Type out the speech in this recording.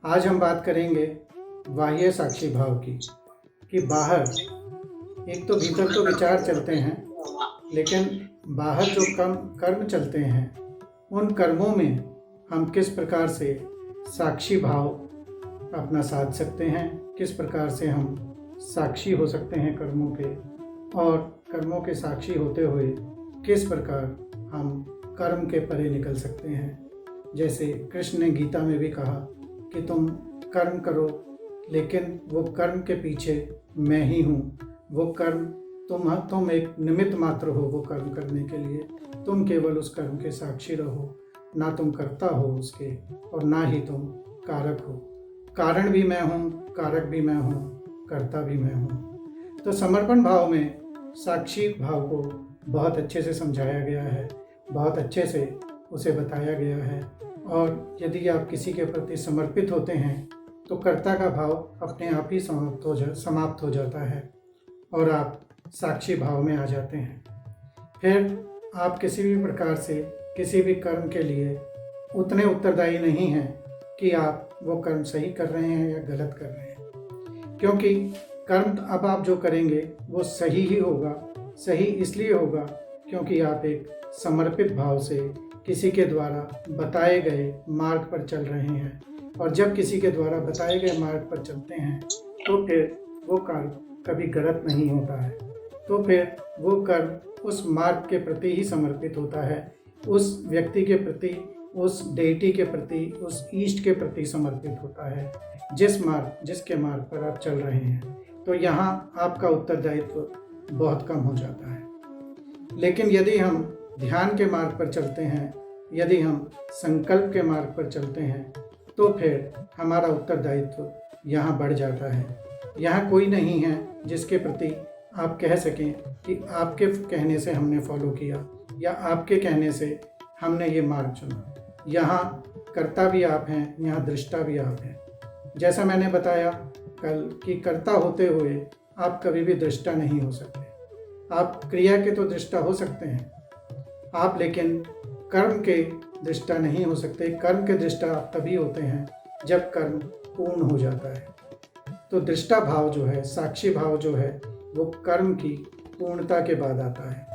आज हम बात करेंगे बाह्य साक्षी भाव की, कि बाहर एक तो भीतर तो विचार चलते हैं, लेकिन बाहर जो कर्म चलते हैं, उन कर्मों में हम किस प्रकार से साक्षी भाव अपना साध सकते हैं, किस प्रकार से हम साक्षी हो सकते हैं कर्मों के, और कर्मों के साक्षी होते हुए किस प्रकार हम कर्म के परे निकल सकते हैं। जैसे कृष्ण ने गीता में भी कहा कि तुम कर्म करो, लेकिन वो कर्म के पीछे मैं ही हूँ। वो कर्म तुम एक निमित्त मात्र हो वो कर्म करने के लिए। तुम केवल उस कर्म के साक्षी रहो, ना तुम कर्ता हो उसके और ना ही तुम कारक हो। कारण भी मैं हूँ, कारक भी मैं हूँ, कर्ता भी मैं हूँ। तो समर्पण भाव में साक्षी भाव को बहुत अच्छे से समझाया गया है, बहुत अच्छे से उसे बताया गया है। और यदि आप किसी के प्रति समर्पित होते हैं तो कर्ता का भाव अपने आप ही समाप्त हो जाता है और आप साक्षी भाव में आ जाते हैं। फिर आप किसी भी प्रकार से किसी भी कर्म के लिए उतने उत्तरदायी नहीं हैं कि आप वो कर्म सही कर रहे हैं या गलत कर रहे हैं, क्योंकि कर्म अब आप जो करेंगे वो सही ही होगा। सही इसलिए होगा क्योंकि आप एक समर्पित भाव से किसी के द्वारा बताए गए मार्ग पर चल रहे हैं। और जब किसी के द्वारा बताए गए मार्ग पर चलते हैं तो फिर वो कर्म कभी गलत नहीं होता है। तो फिर वो कर्म उस मार्ग के प्रति ही समर्पित होता है, उस व्यक्ति के प्रति, उस डेटी के प्रति, उस ईष्ट के प्रति समर्पित होता है जिसके मार्ग पर आप चल रहे हैं। तो यहाँ आपका उत्तरदायित्व बहुत कम हो जाता है। लेकिन यदि हम ध्यान के मार्ग पर चलते हैं, यदि हम संकल्प के मार्ग पर चलते हैं, तो फिर हमारा उत्तरदायित्व यहाँ बढ़ जाता है। यहाँ कोई नहीं है जिसके प्रति आप कह सकें कि आपके कहने से हमने फॉलो किया या आपके कहने से हमने ये मार्ग चुना। यहाँ कर्ता भी आप हैं, यहाँ दृष्टा भी आप हैं। जैसा मैंने बताया कल कि कर्ता होते हुए आप कभी भी दृष्टा नहीं हो सकते। आप क्रिया के तो दृष्टा हो सकते हैं आप, लेकिन कर्म के दृष्टा नहीं हो सकते। कर्म के दृष्टा आप तभी होते हैं जब कर्म पूर्ण हो जाता है। तो दृष्टा भाव जो है, साक्षी भाव जो है, वो कर्म की पूर्णता के बाद आता है।